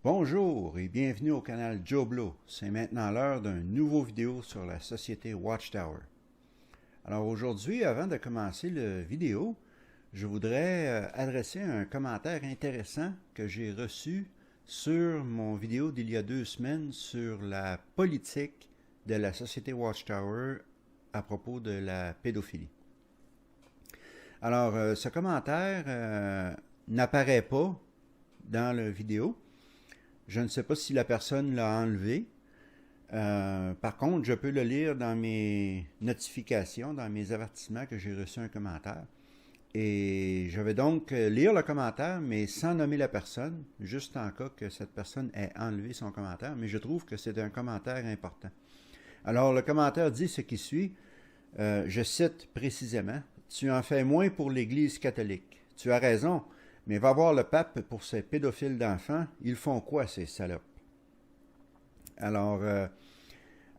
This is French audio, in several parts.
Bonjour et bienvenue au canal Joe Blow. C'est maintenant l'heure d'un nouveau vidéo sur la société Watchtower. Alors aujourd'hui, avant de commencer la vidéo, je voudrais adresser un commentaire intéressant que j'ai reçu sur mon vidéo d'il y a 2 semaines sur la politique de la société Watchtower à propos de la pédophilie. Alors, ce commentaire n'apparaît pas dans la vidéo. Je ne sais pas si la personne l'a enlevé. Par contre, je peux le lire dans mes notifications, dans mes avertissements que j'ai reçu un commentaire. Et je vais donc lire le commentaire, mais sans nommer la personne, juste en cas que cette personne ait enlevé son commentaire. Mais je trouve que c'est un commentaire important. Alors, le commentaire dit ce qui suit. Je cite précisément. « Tu en fais moins pour l'Église catholique. Tu as raison. Mais va voir le pape pour ces pédophiles d'enfants. Ils font quoi, ces salopes? » Alors,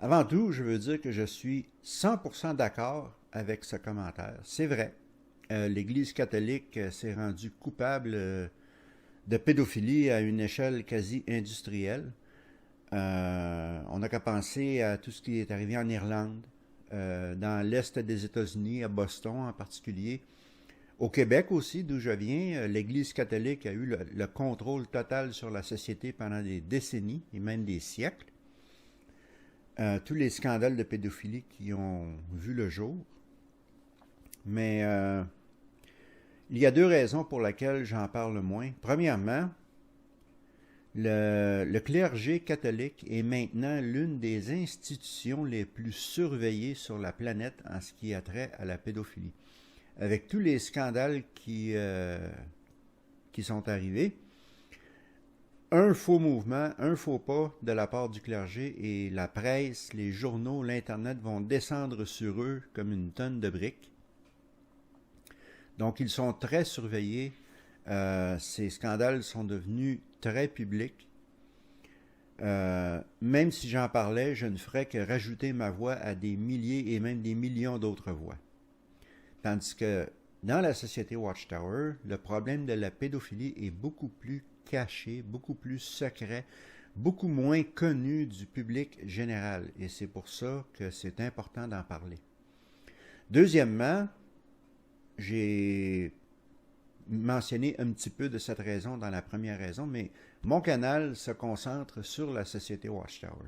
avant tout, je veux dire que je suis 100% d'accord avec ce commentaire. C'est vrai. L'Église catholique s'est rendue coupable de pédophilie à une échelle quasi industrielle. On n'a qu'à penser à tout ce qui est arrivé en Irlande, dans l'Est des États-Unis, à Boston en particulier. Au Québec aussi, d'où je viens, l'Église catholique a eu le contrôle total sur la société pendant des décennies et même des siècles. Tous les scandales de pédophilie qui ont vu le jour. Mais il y a 2 raisons pour lesquelles j'en parle moins. Premièrement, le clergé catholique est maintenant l'une des institutions les plus surveillées sur la planète en ce qui a trait à la pédophilie. Avec tous les scandales qui sont arrivés, un faux mouvement, un faux pas de la part du clergé et la presse, les journaux, l'Internet vont descendre sur eux comme une tonne de briques. Donc, ils sont très surveillés. Ces scandales sont devenus très publics. Même si j'en parlais, je ne ferais que rajouter ma voix à des milliers et même des millions d'autres voix. Tandis que dans la société Watchtower, le problème de la pédophilie est beaucoup plus caché, beaucoup plus secret, beaucoup moins connu du public général. Et c'est pour ça que c'est important d'en parler. Deuxièmement, j'ai mentionné un petit peu de cette raison dans la première raison, mais mon canal se concentre sur la société Watchtower.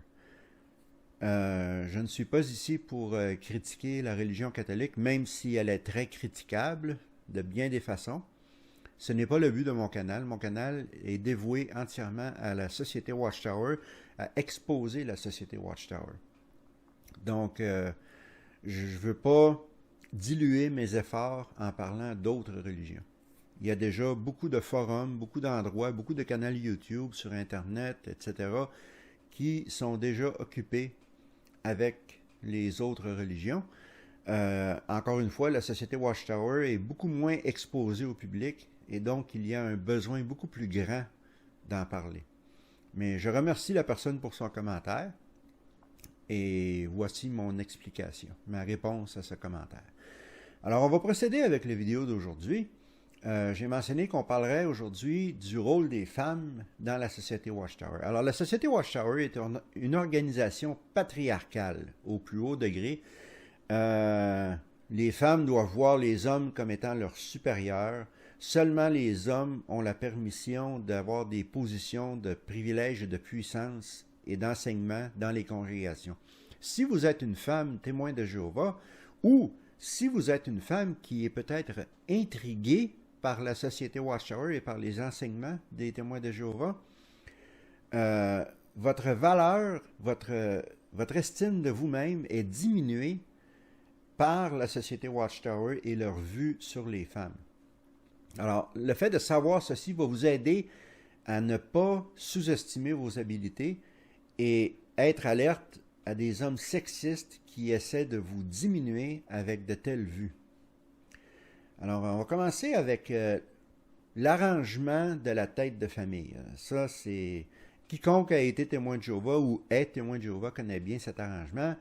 Je ne suis pas ici pour critiquer la religion catholique, même si elle est très critiquable de bien des façons. Ce n'est pas le but de mon canal. Mon canal est dévoué entièrement à la société Watchtower, à exposer la société Watchtower. Donc, je ne veux pas diluer mes efforts en parlant d'autres religions. Il y a déjà beaucoup de forums, beaucoup d'endroits, beaucoup de canaux YouTube sur Internet, etc., qui sont déjà occupés avec les autres religions. Encore une fois, la société Watchtower est beaucoup moins exposée au public et donc il y a un besoin beaucoup plus grand d'en parler. Mais je remercie la personne pour son commentaire et voici mon explication, ma réponse à ce commentaire. Alors, on va procéder avec la vidéo d'aujourd'hui. J'ai mentionné qu'on parlerait aujourd'hui du rôle des femmes dans la société Watchtower. Alors, la société Watchtower est une organisation patriarcale au plus haut degré. Les femmes doivent voir les hommes comme étant leurs supérieurs. Seulement les hommes ont la permission d'avoir des positions de privilège et de puissance et d'enseignement dans les congrégations. Si vous êtes une femme témoin de Jéhovah, ou si vous êtes une femme qui est peut-être intriguée par la société Watchtower et par les enseignements des témoins de Jéhovah, votre valeur, votre estime de vous-même est diminuée par la société Watchtower et leur vue sur les femmes. Alors, le fait de savoir ceci va vous aider à ne pas sous-estimer vos habilités et être alerte à des hommes sexistes qui essaient de vous diminuer avec de telles vues. Alors, on va commencer avec l'arrangement de la tête de famille. Ça, c'est... Quiconque a été témoin de Jéhovah ou est témoin de Jéhovah connaît bien cet arrangement.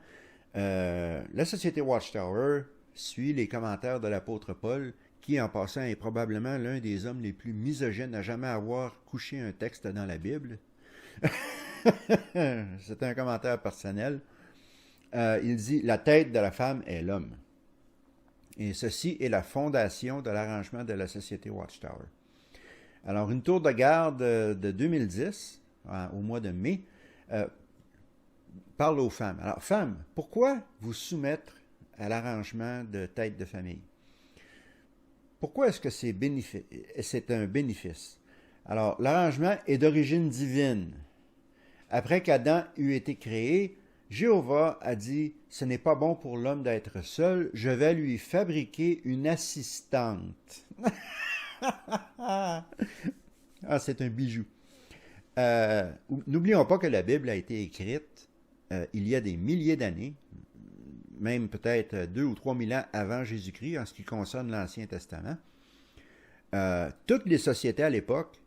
La société Watchtower suit les commentaires de l'apôtre Paul, qui, en passant, est probablement l'un des hommes les plus misogynes à jamais avoir couché un texte dans la Bible. C'est un commentaire personnel. Il dit, la tête de la femme est l'homme. Et ceci est la fondation de l'arrangement de la société Watchtower. Alors, une tour de garde de 2010, au mois de mai, parle aux femmes. Alors, femmes, pourquoi vous soumettre à l'arrangement de tête de famille? Pourquoi est-ce que c'est un bénéfice? Alors, l'arrangement est d'origine divine. Après qu'Adam eut été créé, Jéhovah a dit, ce n'est pas bon pour l'homme d'être seul, je vais lui fabriquer une assistante. Ah, c'est un bijou. N'oublions pas que la Bible a été écrite il y a des milliers d'années, même peut-être 2 ou 3 000 ans avant Jésus-Christ en ce qui concerne l'Ancien Testament. Toutes les sociétés à l'époque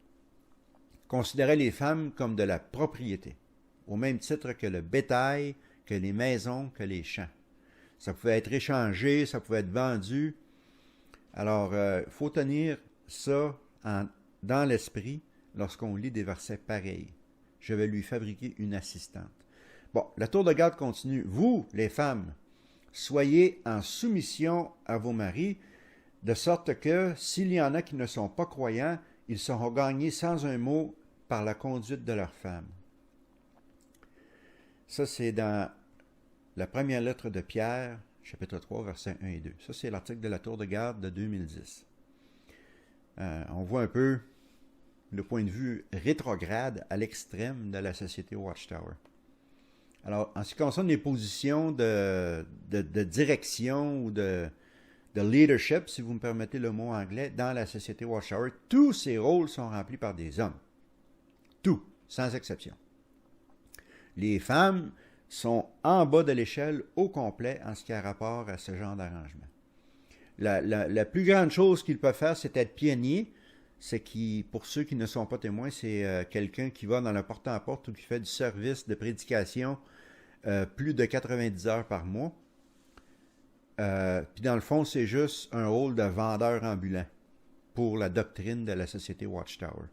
considéraient les femmes comme de la propriété, au même titre que le bétail, que les maisons, que les champs. Ça pouvait être échangé, ça pouvait être vendu. Alors, il faut tenir ça dans l'esprit lorsqu'on lit des versets pareils. Je vais lui fabriquer une assistante. Bon, la tour de garde continue. Vous, les femmes, soyez en soumission à vos maris, de sorte que, s'il y en a qui ne sont pas croyants, ils seront gagnés sans un mot par la conduite de leurs femmes. Ça, c'est dans la première lettre de Pierre, chapitre 3, versets 1 et 2. Ça, c'est l'article de la tour de garde de 2010. On voit un peu le point de vue rétrograde à l'extrême de la société Watchtower. Alors, en ce qui concerne les positions de direction ou de leadership, si vous me permettez le mot anglais, dans la société Watchtower, tous ces rôles sont remplis par des hommes. Tout, sans exception. Les femmes sont en bas de l'échelle au complet en ce qui a rapport à ce genre d'arrangement. La plus grande chose qu'ils peuvent faire, c'est être pionnier. C'est qui, pour ceux qui ne sont pas témoins, c'est quelqu'un qui va dans le porte-à-porte ou qui fait du service de prédication plus de 90 heures par mois. Puis dans le fond, c'est juste un rôle de vendeur ambulant pour la doctrine de la société Watchtower.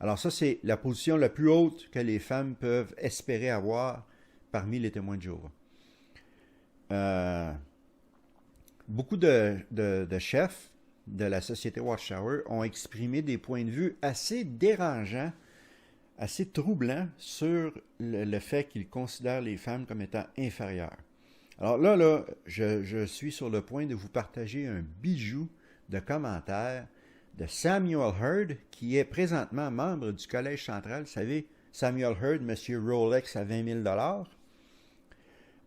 Alors ça, c'est la position la plus haute que les femmes peuvent espérer avoir parmi les témoins de Jéhovah. Beaucoup de chefs de la société Watchtower ont exprimé des points de vue assez dérangeants, assez troublants sur le fait qu'ils considèrent les femmes comme étant inférieures. Alors là, je suis sur le point de vous partager un bijou de commentaires de Samuel Hurd, qui est présentement membre du Collège central. Vous savez, Samuel Hurd, Monsieur Rolex à 20 000 $.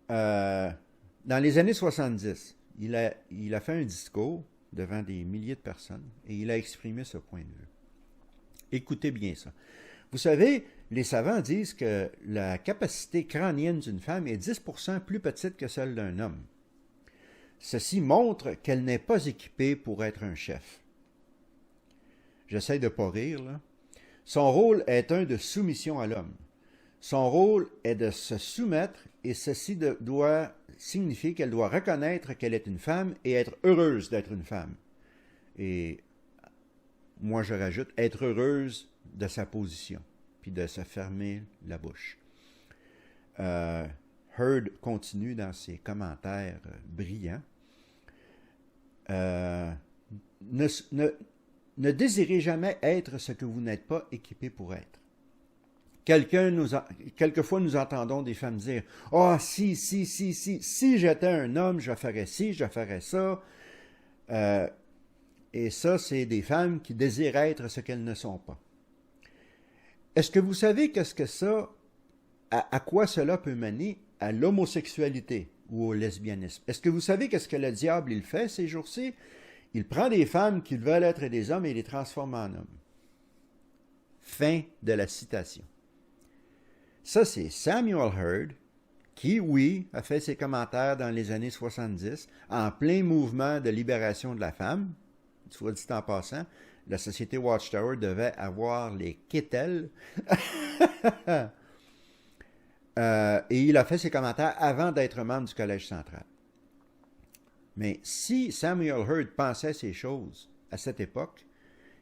Dans les années 70, il a fait un discours devant des milliers de personnes et il a exprimé ce point de vue. Écoutez bien ça. Vous savez, les savants disent que la capacité crânienne d'une femme est 10% plus petite que celle d'un homme. Ceci montre qu'elle n'est pas équipée pour être un chef. J'essaie de ne pas rire, là. Son rôle est un de soumission à l'homme. Son rôle est de se soumettre et ceci doit signifier qu'elle doit reconnaître qu'elle est une femme et être heureuse d'être une femme. Et moi, je rajoute, être heureuse de sa position, puis de se fermer la bouche. Hurd continue dans ses commentaires brillants. Ne désirez jamais être ce que vous n'êtes pas équipé pour être. Quelquefois, nous entendons des femmes dire « Ah, si j'étais un homme, je ferais ci, je ferais ça. » Et ça, c'est des femmes qui désirent être ce qu'elles ne sont pas. Est-ce que vous savez à quoi cela peut mener? À l'homosexualité ou au lesbianisme. Est-ce que vous savez qu'est-ce que le diable il fait ces jours-ci? Il prend des femmes qui veulent être des hommes et les transforme en hommes. Fin de la citation. Ça, c'est Samuel Hurd, qui, oui, a fait ses commentaires dans les années 70, en plein mouvement de libération de la femme. Soit dit en passant, la société Watchtower devait avoir les quételles. Et il a fait ses commentaires avant d'être membre du Collège central. Mais si Samuel Hurd pensait ces choses à cette époque,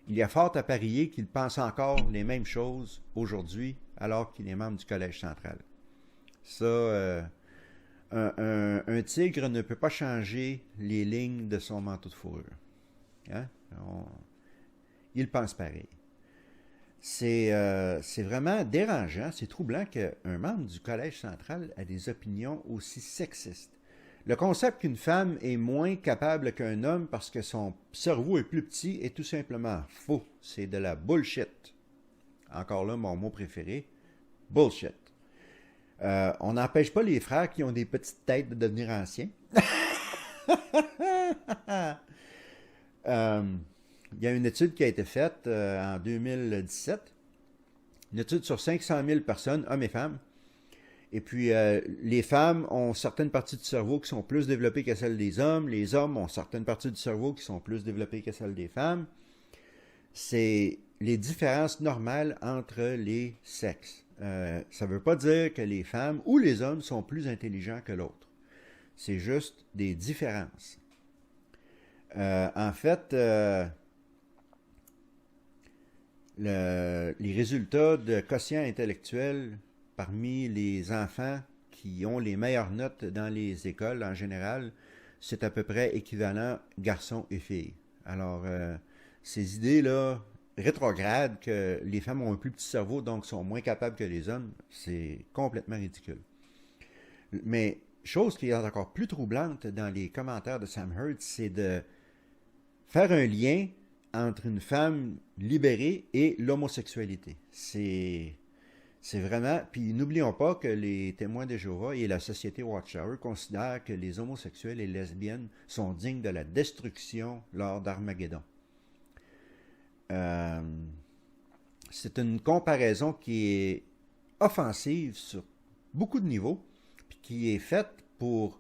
il y a fort à parier qu'il pense encore les mêmes choses aujourd'hui alors qu'il est membre du Collège central. Ça, un tigre ne peut pas changer les lignes de son manteau de fourrure. Hein? Il pense pareil. C'est vraiment dérangeant, c'est troublant qu'un membre du Collège central ait des opinions aussi sexistes. Le concept qu'une femme est moins capable qu'un homme parce que son cerveau est plus petit est tout simplement faux. C'est de la bullshit. Encore là, mon mot préféré, bullshit. On n'empêche pas les frères qui ont des petites têtes de devenir anciens. Il y a une étude qui a été faite en 2017, une étude sur 500 000 personnes, hommes et femmes. Et puis, les femmes ont certaines parties du cerveau qui sont plus développées que celles des hommes. Les hommes ont certaines parties du cerveau qui sont plus développées que celles des femmes. C'est les différences normales entre les sexes. Ça ne veut pas dire que les femmes ou les hommes sont plus intelligents que l'autre. C'est juste des différences. En fait, les résultats de quotient intellectuel parmi les enfants qui ont les meilleures notes dans les écoles en général, c'est à peu près équivalent garçons et filles. Alors, ces idées-là, rétrogrades, que les femmes ont un plus petit cerveau, donc sont moins capables que les hommes, c'est complètement ridicule. Mais, chose qui est encore plus troublante dans les commentaires de Sam Hurd, c'est de faire un lien entre une femme libérée et l'homosexualité. C'est vraiment... Puis n'oublions pas que les témoins de Jéhovah et la société Watchtower considèrent que les homosexuels et lesbiennes sont dignes de la destruction lors d'Armageddon. C'est une comparaison qui est offensive sur beaucoup de niveaux, puis qui est faite pour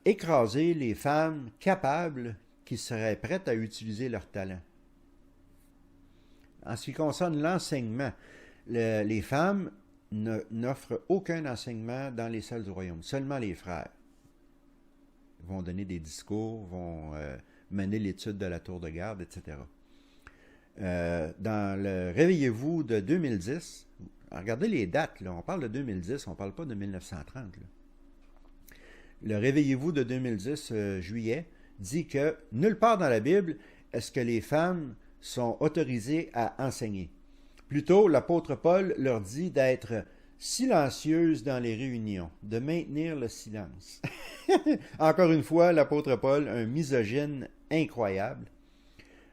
écraser les femmes capables qui seraient prêtes à utiliser leur talent. En ce qui concerne l'enseignement, les femmes n'offrent aucun enseignement dans les salles du royaume. Seulement les frères vont donner des discours, vont mener l'étude de la tour de garde, etc. Dans le Réveillez-vous de 2010, regardez les dates, là, on parle de 2010, on ne parle pas de 1930. Là. Le Réveillez-vous de 2010, juillet, dit que nulle part dans la Bible est-ce que les femmes sont autorisées à enseigner. Plutôt, l'apôtre Paul leur dit d'être silencieuses dans les réunions, de maintenir le silence. Encore une fois, l'apôtre Paul, un misogyne incroyable.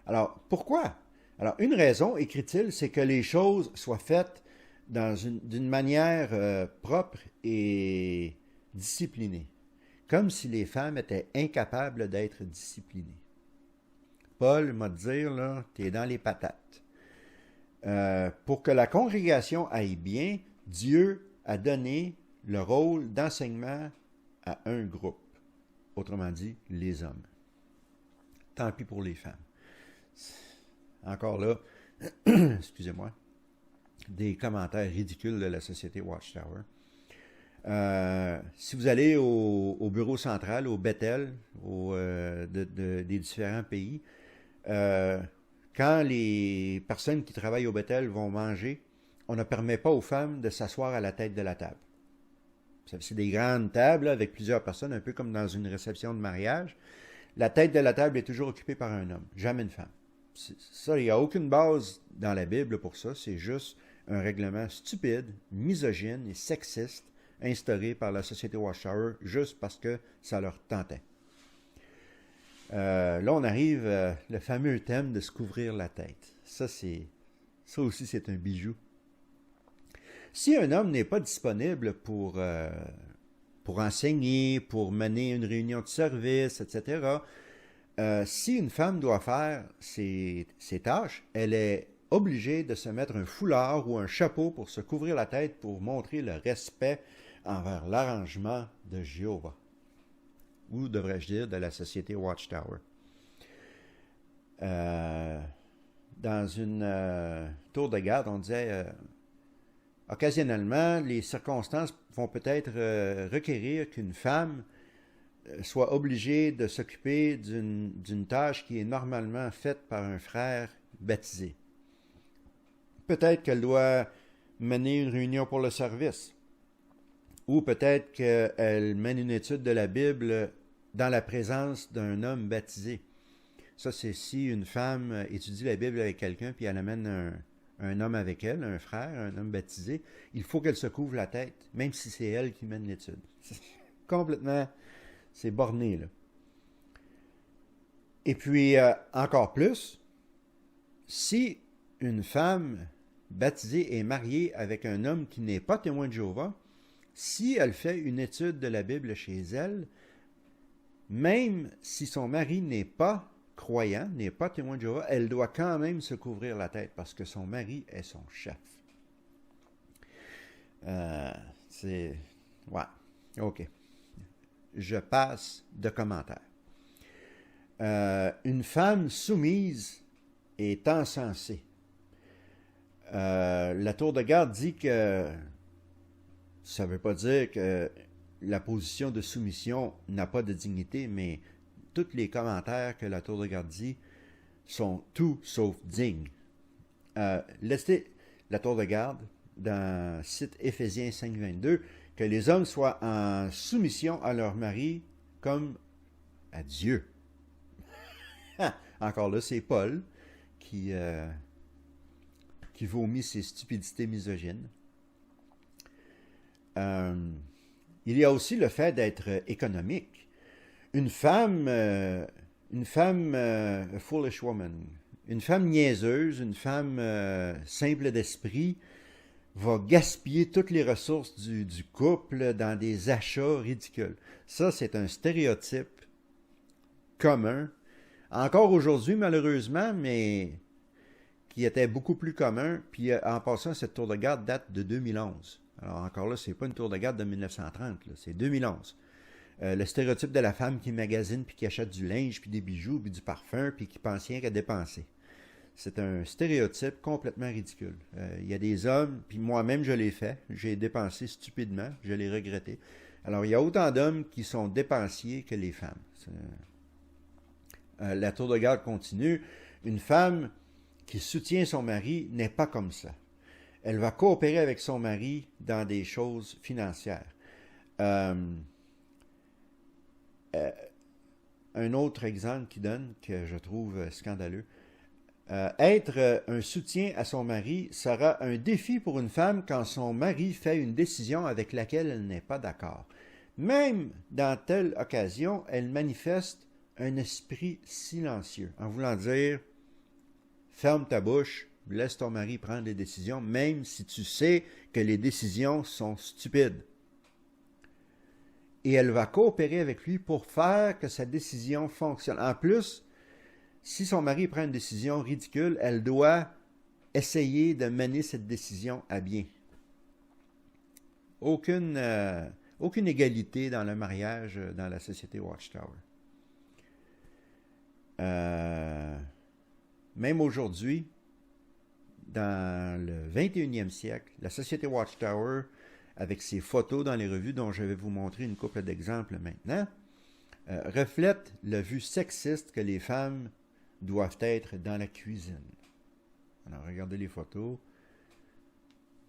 Alors, pourquoi? Alors, une raison, écrit-il, c'est que les choses soient faites d'une manière propre et disciplinée, comme si les femmes étaient incapables d'être disciplinées. Paul m'a dit, là, t'es dans les patates. Pour que la congrégation aille bien, Dieu a donné le rôle d'enseignement à un groupe. Autrement dit, les hommes. Tant pis pour les femmes. Encore là, excusez-moi, des commentaires ridicules de la société Watchtower. Si vous allez au bureau central, au Bethel, des différents pays, quand les personnes qui travaillent au Bethel vont manger, on ne permet pas aux femmes de s'asseoir à la tête de la table. C'est des grandes tables là, avec plusieurs personnes, un peu comme dans une réception de mariage. La tête de la table est toujours occupée par un homme, jamais une femme. Ça, il n'y a aucune base dans la Bible pour ça, c'est juste un règlement stupide, misogyne et sexiste instauré par la société Watchtower juste parce que ça leur tentait. Là, on arrive le fameux thème de se couvrir la tête. Ça aussi, c'est un bijou. Si un homme n'est pas disponible pour enseigner, pour mener une réunion de service, etc., si une femme doit faire ses tâches, elle est obligée de se mettre un foulard ou un chapeau pour se couvrir la tête pour montrer le respect envers l'arrangement de Jéhovah. Ou devrais-je dire de la société Watchtower. Dans une tour de garde, on disait occasionnellement, les circonstances vont peut-être requérir qu'une femme soit obligée de s'occuper d'une tâche qui est normalement faite par un frère baptisé. Peut-être qu'elle doit mener une réunion pour le service. Ou peut-être qu'elle mène une étude de la Bible dans la présence d'un homme baptisé. Ça, c'est si une femme étudie la Bible avec quelqu'un, puis elle amène un homme avec elle, un frère, un homme baptisé, il faut qu'elle se couvre la tête, même si c'est elle qui mène l'étude. Complètement, c'est borné, là. Et puis, encore plus, si une femme baptisée est mariée avec un homme qui n'est pas témoin de Jéhovah, si elle fait une étude de la Bible chez elle, même si son mari n'est pas croyant, n'est pas témoin de Jéhovah, elle doit quand même se couvrir la tête parce que son mari est son chef. C'est... Ouais, ok. Je passe de commentaires. Une femme soumise est encensée. La tour de garde dit que ça ne veut pas dire que la position de soumission n'a pas de dignité, mais tous les commentaires que la tour de garde dit sont tout sauf dignes. Laissez la tour de garde dans site Éphésiens 5.22 que les hommes soient en soumission à leur mari comme à Dieu. Encore là, c'est Paul qui vomit ses stupidités misogynes. Il y a aussi le fait d'être économique. Une femme foolish woman, une femme niaiseuse, une femme simple d'esprit, va gaspiller toutes les ressources du couple dans des achats ridicules. Ça, c'est un stéréotype commun, encore aujourd'hui malheureusement, mais qui était beaucoup plus commun. Puis en passant, cette tour de garde date de 2011. Alors encore là, c'est pas une tour de garde de 1930, là, c'est 2011. Le stéréotype de la femme qui magasine, puis qui achète du linge, puis des bijoux, puis du parfum, puis qui pense rien qu'à dépenser. C'est un stéréotype complètement ridicule. Il y a des hommes, puis moi-même je l'ai fait, j'ai dépensé stupidement, je l'ai regretté. Alors il y a autant d'hommes qui sont dépensiers que les femmes. La tour de garde continue. Une femme qui soutient son mari n'est pas comme ça. Elle va coopérer avec son mari dans des choses financières. Un autre exemple qu'il donne, que je trouve scandaleux, être un soutien à son mari sera un défi pour une femme quand son mari fait une décision avec laquelle elle n'est pas d'accord. Même dans telle occasion, elle manifeste un esprit silencieux, en voulant dire « ferme ta bouche, laisse ton mari prendre des décisions, même si tu sais que les décisions sont stupides. » Et elle va coopérer avec lui pour faire que sa décision fonctionne. En plus, si son mari prend une décision ridicule, elle doit essayer de mener cette décision à bien. Aucune égalité dans le mariage dans la société Watchtower. Même aujourd'hui, dans le 21e siècle, la société Watchtower, avec ses photos dans les revues dont je vais vous montrer une couple d'exemples maintenant, reflète la vue sexiste que les femmes doivent être dans la cuisine. Alors, regardez les photos,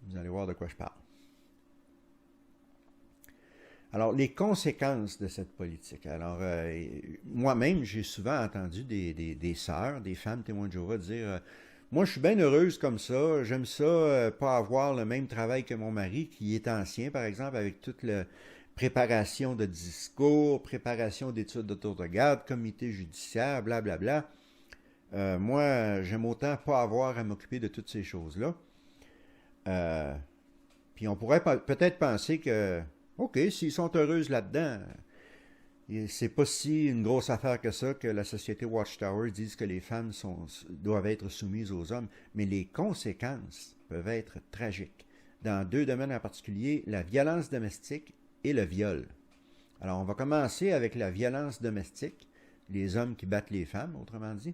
vous allez voir de quoi je parle. Alors, les conséquences de cette politique. Alors, moi-même, j'ai souvent entendu des sœurs, des femmes témoins de Jéhovah dire moi, je suis bien heureuse comme ça, j'aime ça, pas avoir le même travail que mon mari, qui est ancien, par exemple, avec toute la préparation de discours, préparation d'études de tour de garde, comité judiciaire, blablabla. Moi, j'aime autant pas avoir à m'occuper de toutes ces choses-là. Puis on pourrait peut-être penser que OK, s'ils sont heureuses là-dedans, c'est pas si une grosse affaire que ça que la société Watchtower dise que les femmes doivent être soumises aux hommes, mais les conséquences peuvent être tragiques. Dans deux domaines en particulier, la violence domestique et le viol. Alors, on va commencer avec la violence domestique, les hommes qui battent les femmes, autrement dit.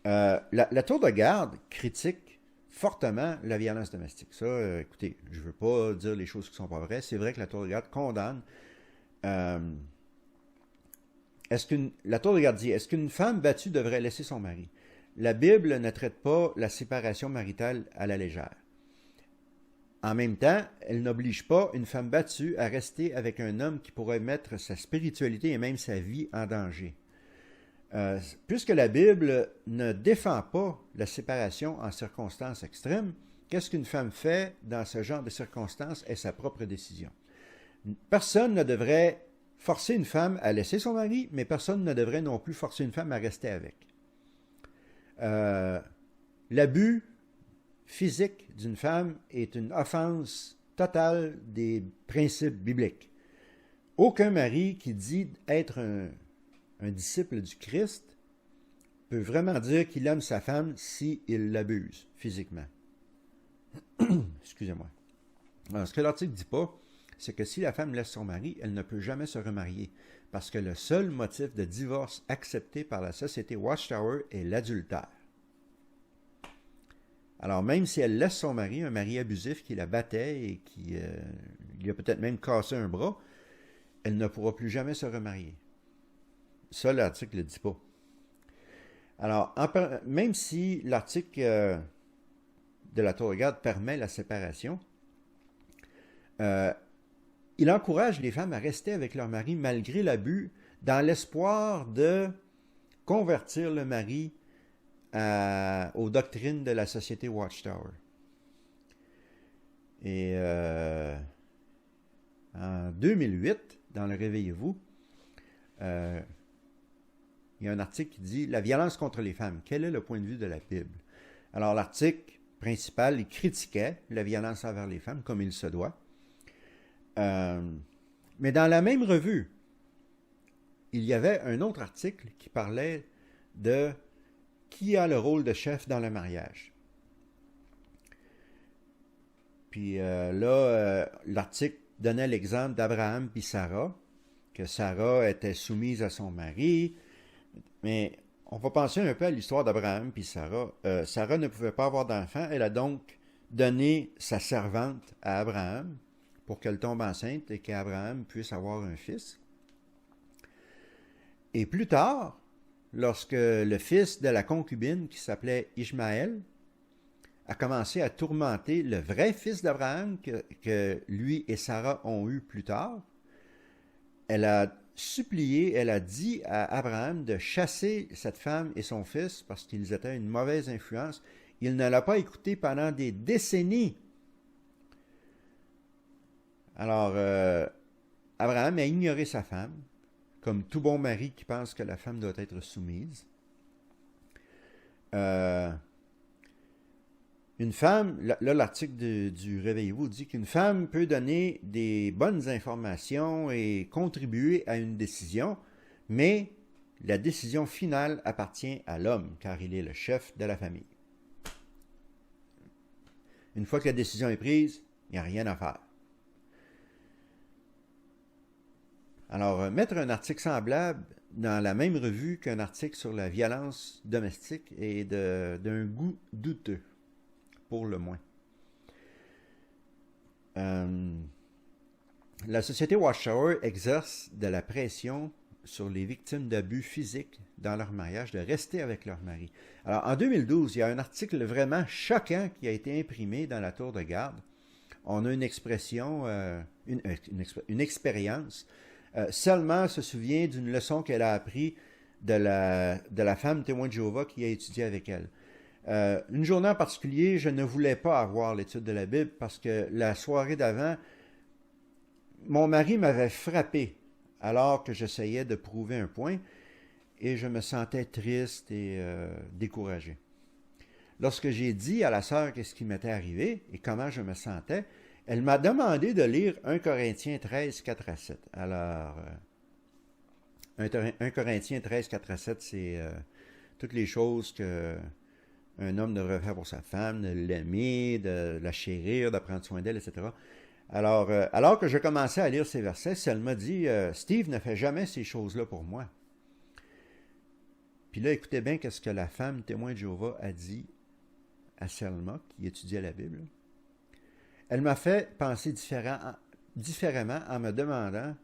La tour de garde critique fortement la violence domestique. Ça, écoutez, je ne veux pas dire les choses qui ne sont pas vraies. C'est vrai que la tour de garde condamne. La tour de garde dit, est-ce qu'une femme battue devrait laisser son mari? La Bible ne traite pas la séparation maritale à la légère. En même temps, elle n'oblige pas une femme battue à rester avec un homme qui pourrait mettre sa spiritualité et même sa vie en danger. Puisque la Bible ne défend pas la séparation en circonstances extrêmes, qu'est-ce qu'une femme fait dans ce genre de circonstances est sa propre décision. Personne ne devrait forcer une femme à laisser son mari, mais personne ne devrait non plus forcer une femme à rester avec. L'abus physique d'une femme est une offense totale des principes bibliques. Aucun mari qui dit être un disciple du Christ peut vraiment dire qu'il aime sa femme s'il l'abuse physiquement. Excusez-moi. Alors, ce que l'article ne dit pas, c'est que si la femme laisse son mari, elle ne peut jamais se remarier, parce que le seul motif de divorce accepté par la société Watchtower est l'adultère. Alors, même si elle laisse son mari, un mari abusif qui la battait et qui lui a peut-être même cassé un bras, elle ne pourra plus jamais se remarier. Ça, l'article ne le dit pas. Alors, même si l'article de la Torah garde permet la séparation, il encourage les femmes à rester avec leur mari malgré l'abus, dans l'espoir de convertir le mari aux doctrines de la société Watchtower. Et en 2008, dans le Réveillez-vous, il y a un article qui dit « La violence contre les femmes, quel est le point de vue de la Bible? » Alors l'article principal, il critiquait la violence envers les femmes, comme il se doit. Mais dans la même revue, il y avait un autre article qui parlait de qui a le rôle de chef dans le mariage. Puis l'article donnait l'exemple d'Abraham puis Sarah, que Sarah était soumise à son mari, mais on va penser un peu à l'histoire d'Abraham puis Sarah. Sarah ne pouvait pas avoir d'enfant, elle a donc donné sa servante à Abraham pour qu'elle tombe enceinte et qu'Abraham puisse avoir un fils. Et plus tard, lorsque le fils de la concubine, qui s'appelait Ishmaël, a commencé à tourmenter le vrai fils d'Abraham que lui et Sarah ont eu plus tard, elle a supplié, elle a dit à Abraham de chasser cette femme et son fils parce qu'ils étaient une mauvaise influence. Il ne l'a pas écouté pendant des décennies. Alors, Abraham a ignoré sa femme, comme tout bon mari qui pense que la femme doit être soumise. Une femme, là l'article du Réveillez-vous dit qu'une femme peut donner des bonnes informations et contribuer à une décision, mais la décision finale appartient à l'homme, car il est le chef de la famille. Une fois que la décision est prise, il n'y a rien à faire. Alors, mettre un article semblable dans la même revue qu'un article sur la violence domestique est d'un goût douteux, pour le moins. La société Watchtower exerce de la pression sur les victimes d'abus physiques dans leur mariage de rester avec leur mari. Alors, en 2012, il y a un article vraiment choquant qui a été imprimé dans la tour de garde. On a une expression, une expérience. Selma se souvient d'une leçon qu'elle a apprise de la femme témoin de Jéhovah qui a étudié avec elle. Une journée en particulier, je ne voulais pas avoir l'étude de la Bible parce que la soirée d'avant, mon mari m'avait frappé alors que j'essayais de prouver un point et je me sentais triste et découragé. Lorsque j'ai dit à la sœur qu'est-ce qui m'était arrivé et comment je me sentais, elle m'a demandé de lire 1 Corinthiens 13, 4 à 7. Alors, 1 Corinthiens 13, 4 à 7, c'est toutes les choses qu'un homme devrait faire pour sa femme, de l'aimer, de la chérir, de prendre soin d'elle, etc. Alors que je commençais à lire ces versets, elle m'a dit « Steve ne fait jamais ces choses-là pour moi. » Puis là, écoutez bien qu'est-ce que la femme témoin de Jéhovah a dit à Selma, qui étudiait la Bible. Elle m'a fait penser différemment en me demandant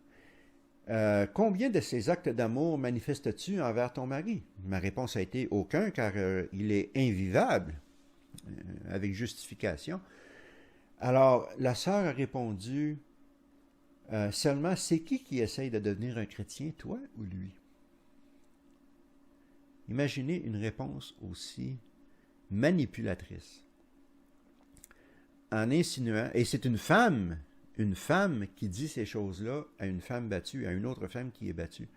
combien de ces actes d'amour manifestes-tu envers ton mari? Ma réponse a été aucun, car il est invivable, avec justification. Alors, la sœur a répondu, seulement, c'est qui essaye de devenir un chrétien, toi ou lui? Imaginez une réponse aussi manipulatrice. En insinuant, et c'est une femme qui dit ces choses-là à une femme battue, à une autre femme qui est battue,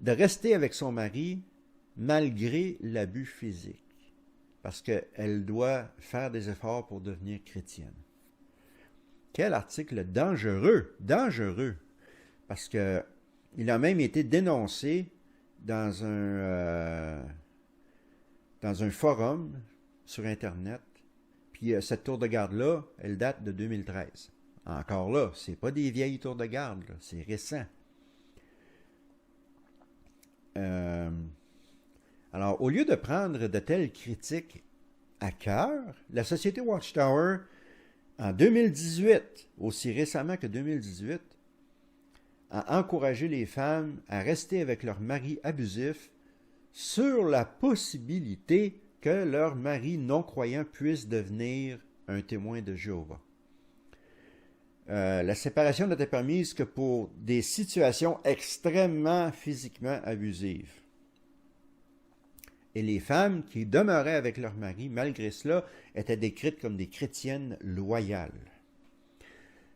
de rester avec son mari malgré l'abus physique, parce qu'elle doit faire des efforts pour devenir chrétienne. Quel article dangereux, dangereux, parce que il a même été dénoncé dans un forum sur Internet. Puis cette tour de garde-là, elle date de 2013. Encore là, c'est pas des vieilles tours de garde, là, c'est récent. Alors, au lieu de prendre de telles critiques à cœur, la société Watchtower, en 2018, aussi récemment que 2018, a encouragé les femmes à rester avec leur mari abusif sur la possibilité que leur mari non-croyant puisse devenir un témoin de Jéhovah. La séparation n'était permise que pour des situations extrêmement physiquement abusives. Et les femmes qui demeuraient avec leur mari, malgré cela, étaient décrites comme des chrétiennes loyales.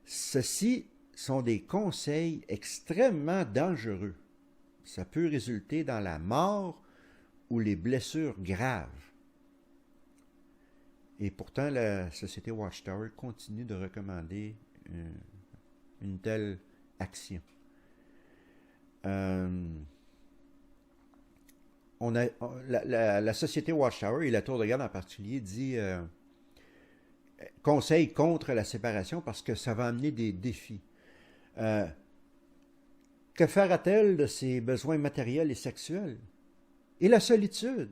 Ceci sont des conseils extrêmement dangereux. Ça peut résulter dans la mort ou les blessures graves. Et pourtant, la société Watchtower continue de recommander une telle action. La société Watchtower et la tour de garde en particulier dit conseille contre la séparation parce que ça va amener des défis. Que fera-t-elle de ses besoins matériels et sexuels? Et la solitude?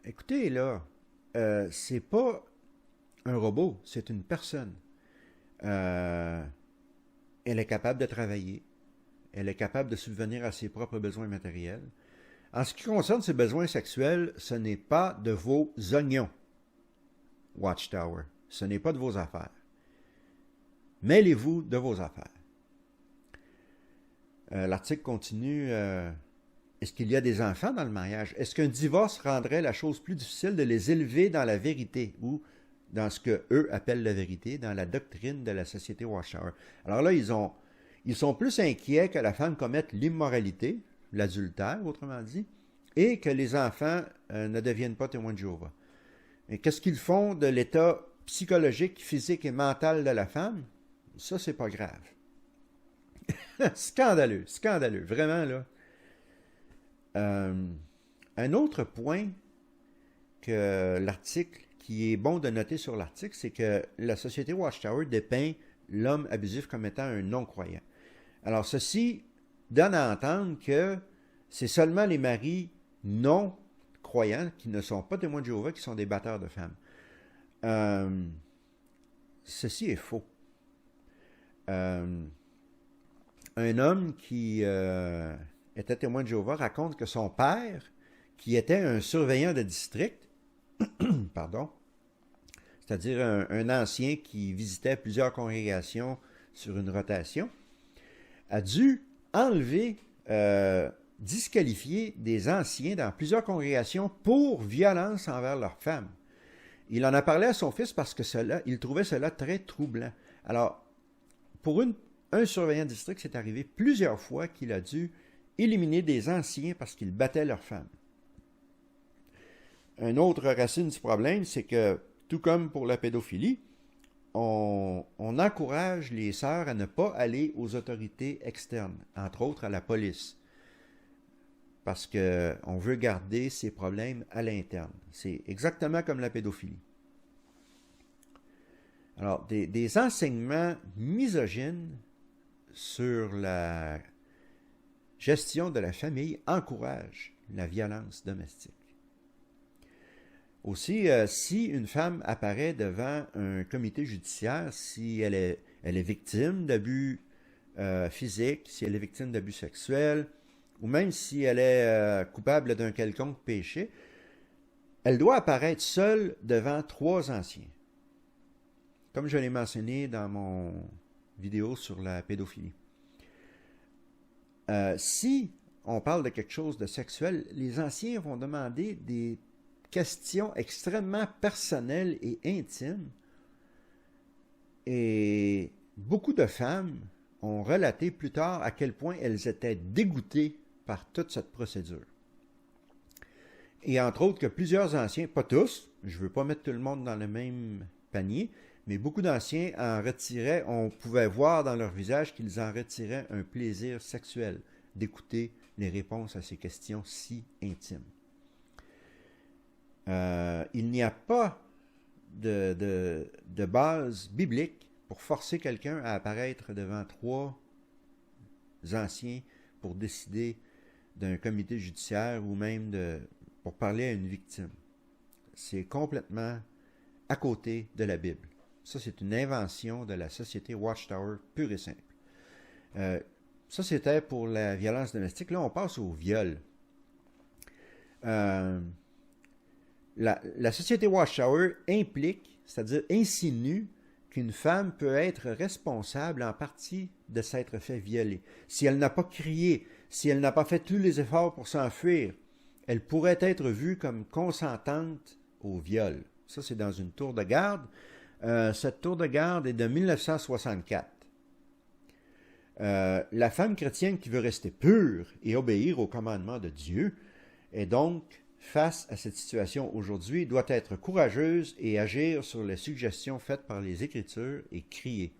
Écoutez, là, c'est pas un robot, c'est une personne. Elle est capable de travailler. Elle est capable de subvenir à ses propres besoins matériels. En ce qui concerne ses besoins sexuels, ce n'est pas de vos oignons, Watchtower. Ce n'est pas de vos affaires. Mêlez-vous de vos affaires. L'article continue. Est-ce qu'il y a des enfants dans le mariage? Est-ce qu'un divorce rendrait la chose plus difficile de les élever dans la vérité ou dans ce qu'eux appellent la vérité, dans la doctrine de la société Watchtower? Alors là, ils sont plus inquiets que la femme commette l'immoralité, l'adultère, autrement dit, et que les enfants ne deviennent pas témoins de Jéhovah. Et qu'est-ce qu'ils font de l'état psychologique, physique et mental de la femme? Ça, c'est pas grave. Scandaleux, scandaleux, vraiment, là. Un autre point que l'article, qui est bon de noter sur l'article, c'est que la société Watchtower dépeint l'homme abusif comme étant un non-croyant. Alors, ceci donne à entendre que c'est seulement les maris non-croyants qui ne sont pas témoins de Jéhovah qui sont des batteurs de femmes. Ceci est faux. Un homme qui était témoin de Jéhovah raconte que son père, qui était un surveillant de district, pardon, c'est-à-dire un ancien qui visitait plusieurs congrégations sur une rotation, a dû enlever, disqualifier des anciens dans plusieurs congrégations pour violence envers leurs femmes. Il en a parlé à son fils parce que il trouvait cela très troublant. Alors, pour un surveillant de district, c'est arrivé plusieurs fois qu'il a dû éliminer des anciens parce qu'ils battaient leurs femmes. Une autre racine du problème, c'est que, tout comme pour la pédophilie, on encourage les sœurs à ne pas aller aux autorités externes, entre autres à la police, parce qu'on veut garder ces problèmes à l'interne. C'est exactement comme la pédophilie. Alors, des enseignements misogynes sur la gestion de la famille encouragent la violence domestique. Aussi, si une femme apparaît devant un comité judiciaire, si elle est victime d'abus physiques, si elle est victime d'abus sexuels, ou même si elle est coupable d'un quelconque péché, elle doit apparaître seule devant 3 anciens. comme je l'ai mentionné dans mon vidéo sur la pédophilie. Si on parle de quelque chose de sexuel, les anciens vont demander des questions extrêmement personnelles et intimes. Et beaucoup de femmes ont relaté plus tard à quel point elles étaient dégoûtées par toute cette procédure. Et entre autres que plusieurs anciens, pas tous, je ne veux pas mettre tout le monde dans le même panier, mais beaucoup d'anciens en retiraient, on pouvait voir dans leur visage qu'ils en retiraient un plaisir sexuel d'écouter les réponses à ces questions si intimes. Il n'y a pas de base biblique pour forcer quelqu'un à apparaître devant 3 anciens pour décider d'un comité judiciaire ou même pour parler à une victime. C'est complètement à côté de la Bible. Ça, c'est une invention de la société Watchtower pure et simple. Ça, c'était pour la violence domestique. Là, on passe au viol. La société Watchtower implique, c'est-à-dire insinue, qu'une femme peut être responsable en partie de s'être fait violer. Si elle n'a pas crié, si elle n'a pas fait tous les efforts pour s'enfuir, elle pourrait être vue comme consentante au viol. Ça, c'est dans une tour de garde. Cette tour de garde est de 1964. La femme chrétienne qui veut rester pure et obéir aux commandements de Dieu est donc, face à cette situation aujourd'hui, doit être courageuse et agir sur les suggestions faites par les Écritures et crier.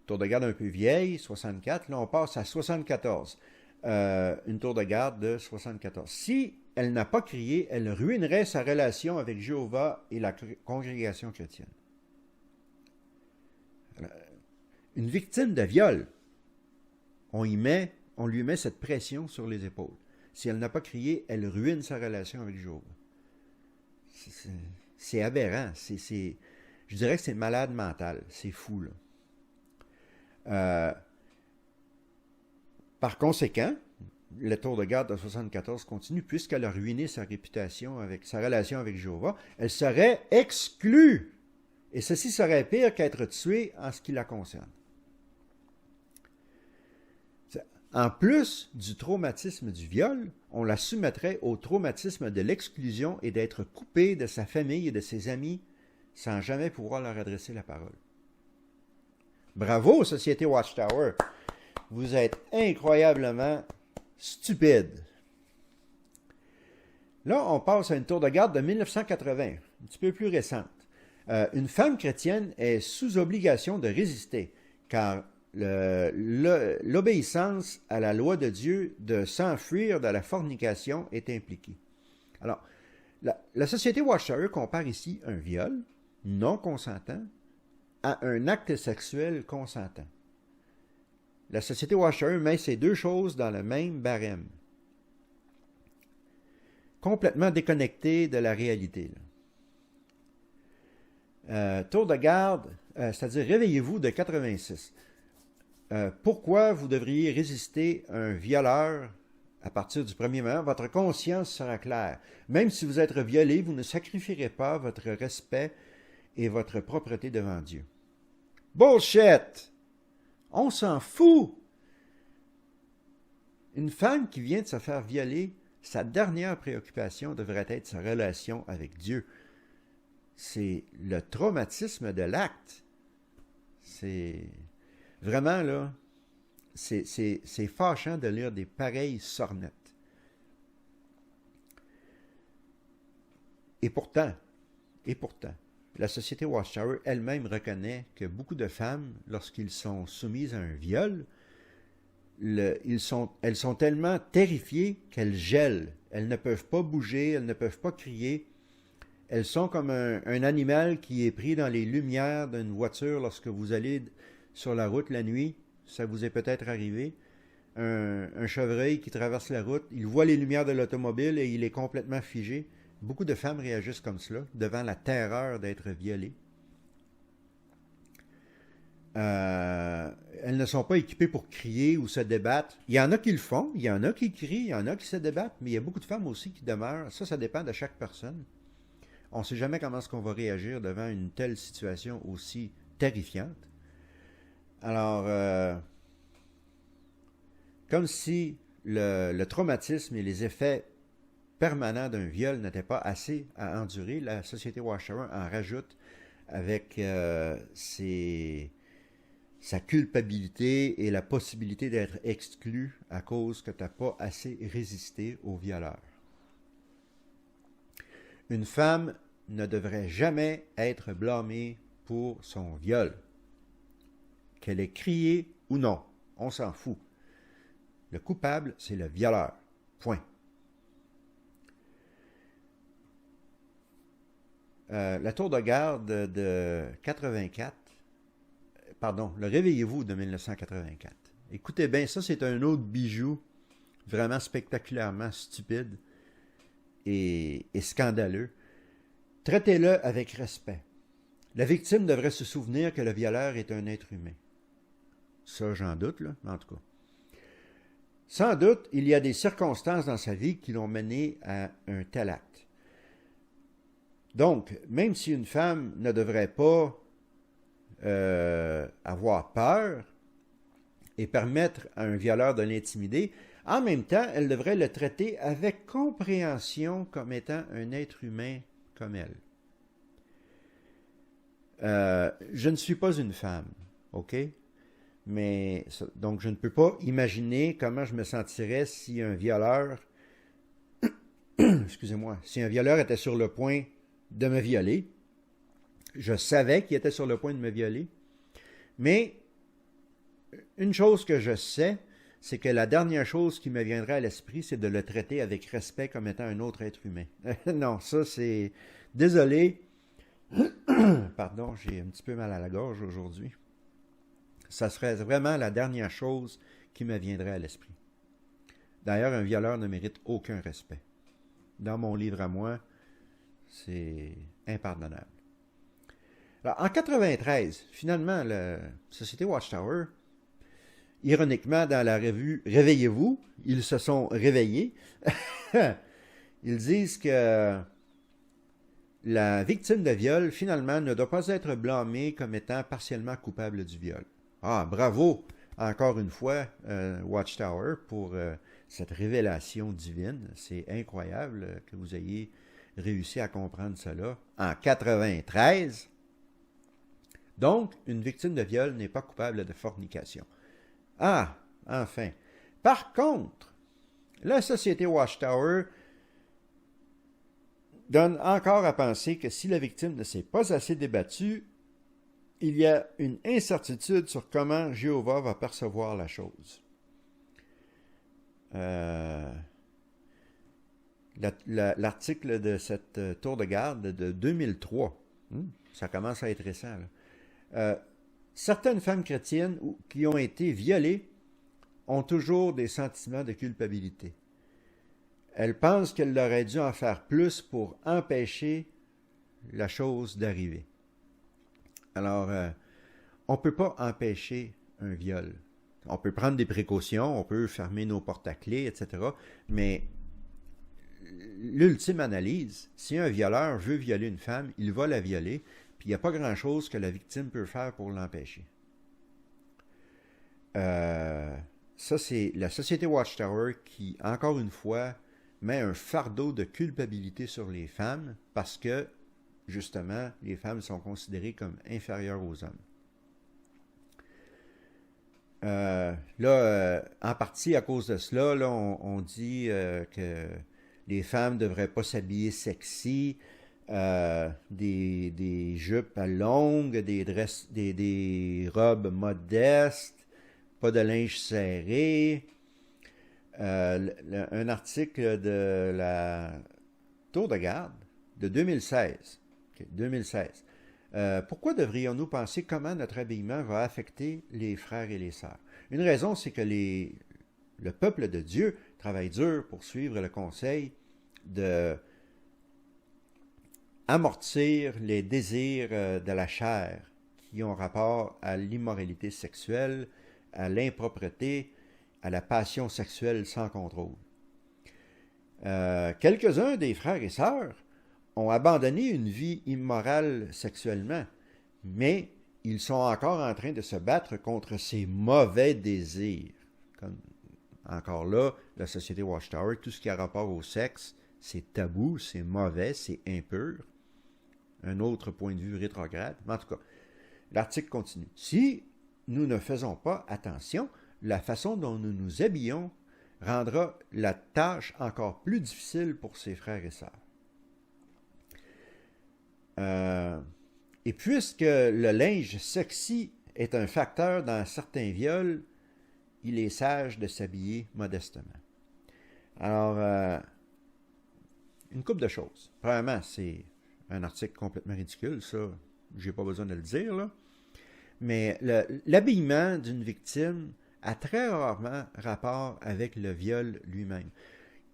Tour de garde un peu vieille, 64. Là, on passe à 74. Une tour de garde de 74. Si elle n'a pas crié, elle ruinerait sa relation avec Jéhovah et la congrégation chrétienne. Une victime de viol, on lui met cette pression sur les épaules. Si elle n'a pas crié, elle ruine sa relation avec Jéhovah. C'est aberrant. Je dirais que c'est malade mental. C'est fou, là. Par conséquent, le tour de garde de 74 continue, puisqu'elle a ruiné sa réputation avec sa relation avec Jéhovah, elle serait exclue. Et ceci serait pire qu'être tuée en ce qui la concerne. En plus du traumatisme du viol, on la soumettrait au traumatisme de l'exclusion et d'être coupée de sa famille et de ses amis sans jamais pouvoir leur adresser la parole. Bravo, Société Watchtower! Vous êtes incroyablement stupides. Là, on passe à une tour de garde de 1980, un petit peu plus récente. Une femme chrétienne est sous obligation de résister, car l'obéissance à la loi de Dieu de s'enfuir de la fornication est impliquée. Alors, la société Watchtower compare ici un viol non consentant à un acte sexuel consentant. La société Watchtower met ces deux choses dans le même barème. Complètement déconnecté de la réalité. Tour de garde, c'est-à-dire réveillez-vous de 86. Pourquoi vous devriez résister à un violeur à partir du premier moment? Votre conscience sera claire. Même si vous êtes violé, vous ne sacrifierez pas votre respect et votre propreté devant Dieu. Bullshit! On s'en fout! Une femme qui vient de se faire violer, sa dernière préoccupation devrait être sa relation avec Dieu. C'est le traumatisme de l'acte. C'est vraiment, là, c'est fâchant de lire des pareilles sornettes. Et pourtant, la société Watchtower elle-même reconnaît que beaucoup de femmes, lorsqu'ils sont soumises à un viol, elles sont tellement terrifiées qu'elles gèlent. Elles ne peuvent pas bouger, elles ne peuvent pas crier. Elles sont comme un animal qui est pris dans les lumières d'une voiture lorsque vous allez sur la route la nuit. Ça vous est peut-être arrivé. Un chevreuil qui traverse la route, il voit les lumières de l'automobile et il est complètement figé. Beaucoup de femmes réagissent comme cela devant la terreur d'être violées. elles ne sont pas équipées pour crier ou se débattre. Il y en a qui le font, il y en a qui crient, il y en a qui se débattent, mais il y a beaucoup de femmes aussi qui demeurent. Ça dépend de chaque personne. On ne sait jamais comment est-ce qu'on va réagir devant une telle situation aussi terrifiante. Alors, comme si le traumatisme et les effets permanents d'un viol n'étaient pas assez à endurer, la société Watchtower en rajoute avec sa culpabilité et la possibilité d'être exclu à cause que tu n'as pas assez résisté au violeur. Une femme ne devrait jamais être blâmée pour son viol. Qu'elle ait crié ou non, on s'en fout. Le coupable, c'est le violeur. Point. La tour de garde de 84, pardon, le Réveillez-vous de 1984. Écoutez bien, ça c'est un autre bijou vraiment spectaculairement stupide et scandaleux. Traitez-le avec respect. La victime devrait se souvenir que le violeur est un être humain. Ça, j'en doute, là, en tout cas. Sans doute, il y a des circonstances dans sa vie qui l'ont mené à un tel acte. Donc, même si une femme ne devrait pas avoir peur et permettre à un violeur de l'intimider, en même temps, elle devrait le traiter avec compréhension comme étant un être humain comme elle. Je ne suis pas une femme, ok? Mais donc je ne peux pas imaginer comment je me sentirais si un violeur, excusez-moi, si un violeur était sur le point de me violer. Je savais qu'il était sur le point de me violer, mais une chose que je sais, c'est que la dernière chose qui me viendrait à l'esprit, c'est de le traiter avec respect comme étant un autre être humain. Non, ça c'est... Désolé, pardon, j'ai un petit peu mal à la gorge aujourd'hui. Ça serait vraiment la dernière chose qui me viendrait à l'esprit. D'ailleurs, un violeur ne mérite aucun respect. Dans mon livre à moi, c'est impardonnable. Alors, en 93, finalement, la société Watchtower, ironiquement, dans la revue Réveillez-vous, ils se sont réveillés. Ils disent que la victime de viol, finalement, ne doit pas être blâmée comme étant partiellement coupable du viol. Ah, bravo, encore une fois, Watchtower, pour cette révélation divine. C'est incroyable que vous ayez réussi à comprendre cela. En 93, donc, une victime de viol n'est pas coupable de fornication. Ah, enfin. Par contre, la société Watchtower donne encore à penser que si la victime ne s'est pas assez débattue, il y a une incertitude sur comment Jéhovah va percevoir la chose. L'article de cette tour de garde de 2003, ça commence à être récent, là. Certaines femmes chrétiennes qui ont été violées ont toujours des sentiments de culpabilité. Elles pensent qu'elles auraient dû en faire plus pour empêcher la chose d'arriver. Alors, on ne peut pas empêcher un viol. On peut prendre des précautions, on peut fermer nos portes à clés, etc. Mais l'ultime analyse, si un violeur veut violer une femme, il va la violer, puis il n'y a pas grand-chose que la victime peut faire pour l'empêcher. Ça, c'est la société Watchtower qui, encore une fois, met un fardeau de culpabilité sur les femmes parce que, justement, les femmes sont considérées comme inférieures aux hommes. En partie à cause de cela, là, on dit que les femmes ne devraient pas s'habiller sexy, des jupes longues, des robes modestes, pas de linge serré. Un article de la tour de garde de 2016. Okay, 2016. Pourquoi devrions-nous penser comment notre habillement va affecter les frères et les sœurs? Une raison, c'est que le peuple de Dieu travaille dur pour suivre le conseil de amortir les désirs de la chair qui ont rapport à l'immoralité sexuelle, à l'impropreté, à la passion sexuelle sans contrôle. Quelques-uns des frères et sœurs ont abandonné une vie immorale sexuellement, mais ils sont encore en train de se battre contre ces mauvais désirs. Comme, encore là, la société Watchtower, tout ce qui a rapport au sexe, c'est tabou, c'est mauvais, c'est impur. Un autre point de vue rétrograde. Mais en tout cas, l'article continue. Si nous ne faisons pas attention, la façon dont nous nous habillons rendra la tâche encore plus difficile pour ses frères et sœurs. Et puisque le linge sexy est un facteur dans certains viols, il est sage de s'habiller modestement. Alors, une couple de choses. Premièrement, c'est un article complètement ridicule, ça, j'ai pas besoin de le dire, là. Mais l'habillement d'une victime a très rarement rapport avec le viol lui-même.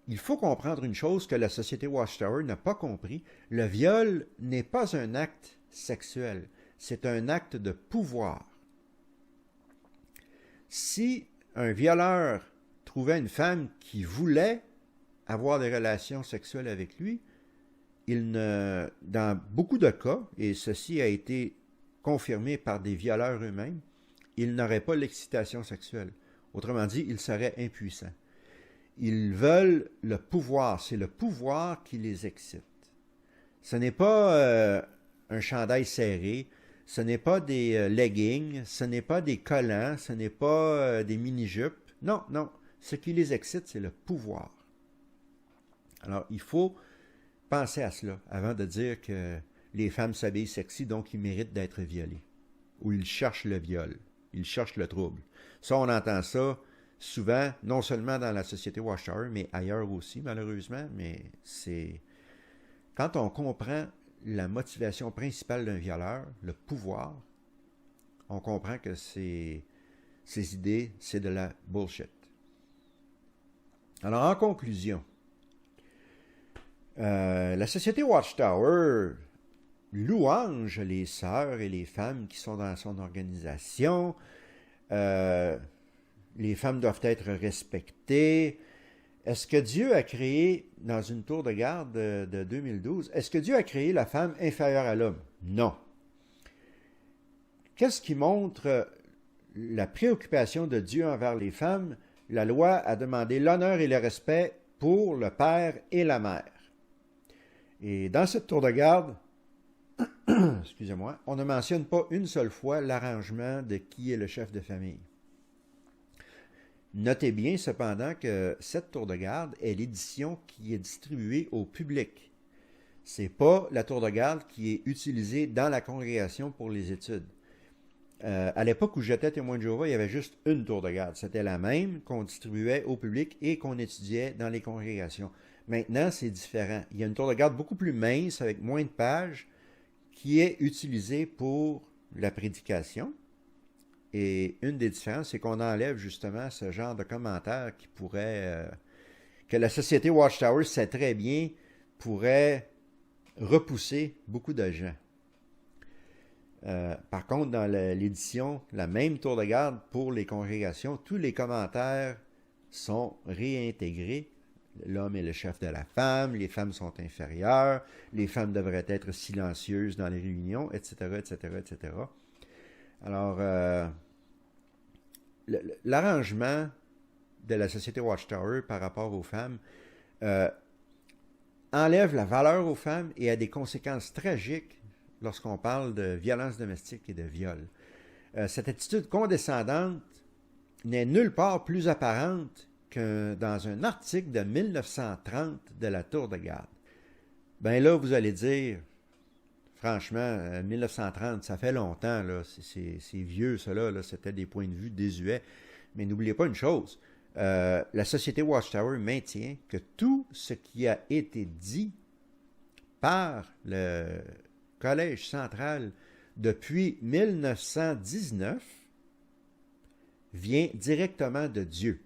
Il faut comprendre une chose que la société Watchtower n'a pas compris. Le viol n'est pas un acte sexuel, c'est un acte de pouvoir. Si un violeur trouvait une femme qui voulait avoir des relations sexuelles avec lui, dans beaucoup de cas, et ceci a été confirmé par des violeurs eux-mêmes, ils n'auraient pas l'excitation sexuelle. Autrement dit, ils seraient impuissants. Ils veulent le pouvoir. C'est le pouvoir qui les excite. Ce n'est pas un chandail serré, ce n'est pas des leggings, ce n'est pas des collants, ce n'est pas des mini-jupes. Non, non. Ce qui les excite, c'est le pouvoir. Alors, il faut penser à cela avant de dire que les femmes s'habillent sexy, donc ils méritent d'être violées. Ou ils cherchent le viol. Ils cherchent le trouble. Ça, on entend ça souvent, non seulement dans la société Watchtower, mais ailleurs aussi, malheureusement. Mais c'est... Quand on comprend la motivation principale d'un violeur, le pouvoir, on comprend que ces idées, c'est de la bullshit. Alors, en conclusion, la société Watchtower louange les sœurs et les femmes qui sont dans son organisation. Les femmes doivent être respectées. Est-ce que Dieu a créé, dans une tour de garde de 2012, est-ce que Dieu a créé la femme inférieure à l'homme? Non. Qu'est-ce qui montre la préoccupation de Dieu envers les femmes? La loi a demandé l'honneur et le respect pour le père et la mère. Et dans cette tour de garde, excusez-moi, on ne mentionne pas une seule fois l'arrangement de qui est le chef de famille. Notez bien cependant que cette tour de garde est l'édition qui est distribuée au public. Ce n'est pas la tour de garde qui est utilisée dans la congrégation pour les études. À l'époque où j'étais témoin de Jéhovah, il y avait juste une tour de garde. C'était la même qu'on distribuait au public et qu'on étudiait dans les congrégations. Maintenant, c'est différent. Il y a une tour de garde beaucoup plus mince, avec moins de pages, qui est utilisée pour la prédication. Et une des différences, c'est qu'on enlève justement ce genre de commentaires qui pourrait, que la société Watchtower sait très bien, pourrait repousser beaucoup de gens. Par contre, dans l'édition, la même tour de garde pour les congrégations, tous les commentaires sont réintégrés. L'homme est le chef de la femme, les femmes sont inférieures, les femmes devraient être silencieuses dans les réunions, etc., etc., etc. Alors, l'arrangement de la société Watchtower par rapport aux femmes enlève la valeur aux femmes et a des conséquences tragiques lorsqu'on parle de violence domestique et de viol. Cette attitude condescendante n'est nulle part plus apparente que dans un article de 1930 de la Tour de Garde. Ben là, vous allez dire, franchement, 1930, ça fait longtemps, là, c'est vieux, cela, là, c'était des points de vue désuets. Mais n'oubliez pas une chose, la société Watchtower maintient que tout ce qui a été dit par le Collège central depuis 1919 vient directement de Dieu,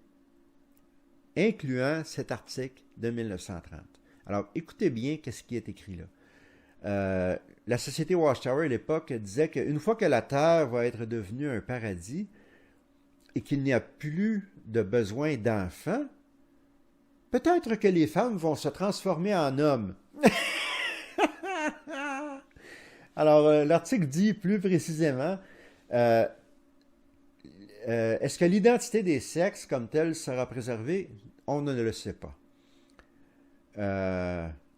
incluant cet article de 1930. Alors, écoutez bien ce qui est écrit là. La société Watchtower à l'époque disait qu'une fois que la Terre va être devenue un paradis, et qu'il n'y a plus de besoin d'enfants, peut-être que les femmes vont se transformer en hommes. Alors, l'article dit plus précisément, est-ce que l'identité des sexes comme telle sera préservée? On ne le sait pas.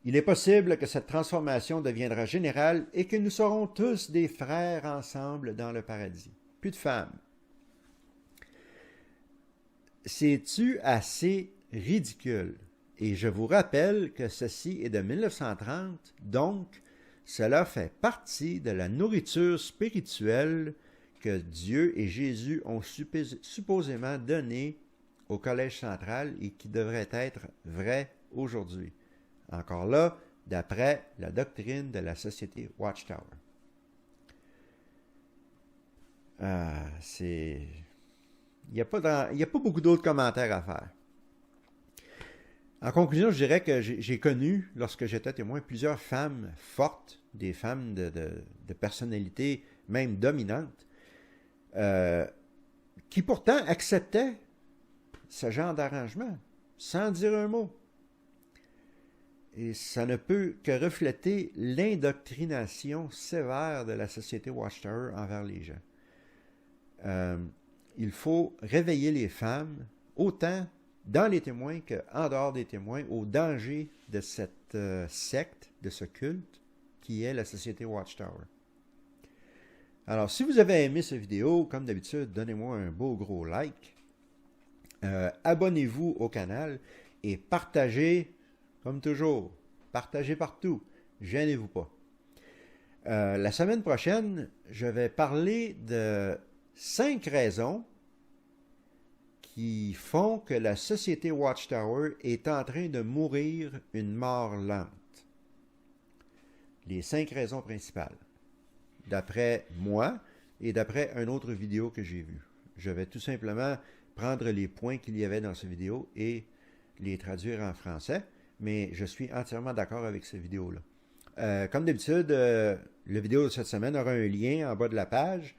Il est possible que cette transformation deviendra générale et que nous serons tous des frères ensemble dans le paradis. Plus de femmes. C'est-tu assez ridicule? Et je vous rappelle que ceci est de 1930, donc cela fait partie de la nourriture spirituelle que Dieu et Jésus ont supposément donnée au Collège central et qui devrait être vraie aujourd'hui. Encore là, d'après la doctrine de la société Watchtower. Il n'y a pas beaucoup d'autres commentaires à faire. En conclusion, je dirais que j'ai connu, lorsque j'étais témoin, plusieurs femmes fortes, des femmes de personnalité même dominante, qui pourtant acceptaient ce genre d'arrangement, sans dire un mot. Et ça ne peut que refléter l'indoctrination sévère de la société Watchtower envers les gens. Il faut réveiller les femmes, autant dans les témoins qu'en dehors des témoins, au danger de cette secte, de ce culte, qui est la société Watchtower. Alors, si vous avez aimé cette vidéo, comme d'habitude, donnez-moi un beau gros like. Abonnez-vous au canal et partagez, comme toujours, partagez partout. Gênez-vous pas. La semaine prochaine, je vais parler de 5 raisons qui font que la société Watchtower est en train de mourir une mort lente. Les 5 raisons principales, d'après moi et d'après une autre vidéo que j'ai vue. Je vais tout simplement prendre les points qu'il y avait dans cette vidéo et les traduire en français, mais je suis entièrement d'accord avec cette vidéo-là. Comme d'habitude, la vidéo de cette semaine aura un lien en bas de la page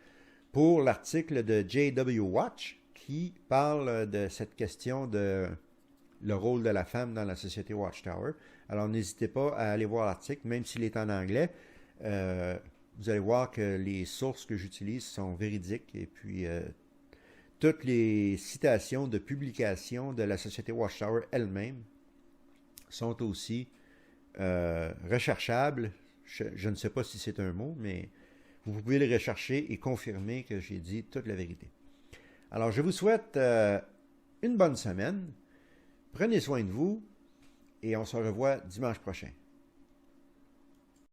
pour l'article de J.W. Watch qui parle de cette question de le rôle de la femme dans la société Watchtower. Alors, n'hésitez pas à aller voir l'article, même s'il est en anglais. Vous allez voir que les sources que j'utilise sont véridiques et puis toutes les citations de publications de la société Watchtower elle-même sont aussi recherchables. Je ne sais pas si c'est un mot, mais vous pouvez les rechercher et confirmer que j'ai dit toute la vérité. Alors, je vous souhaite une bonne semaine. Prenez soin de vous et on se revoit dimanche prochain.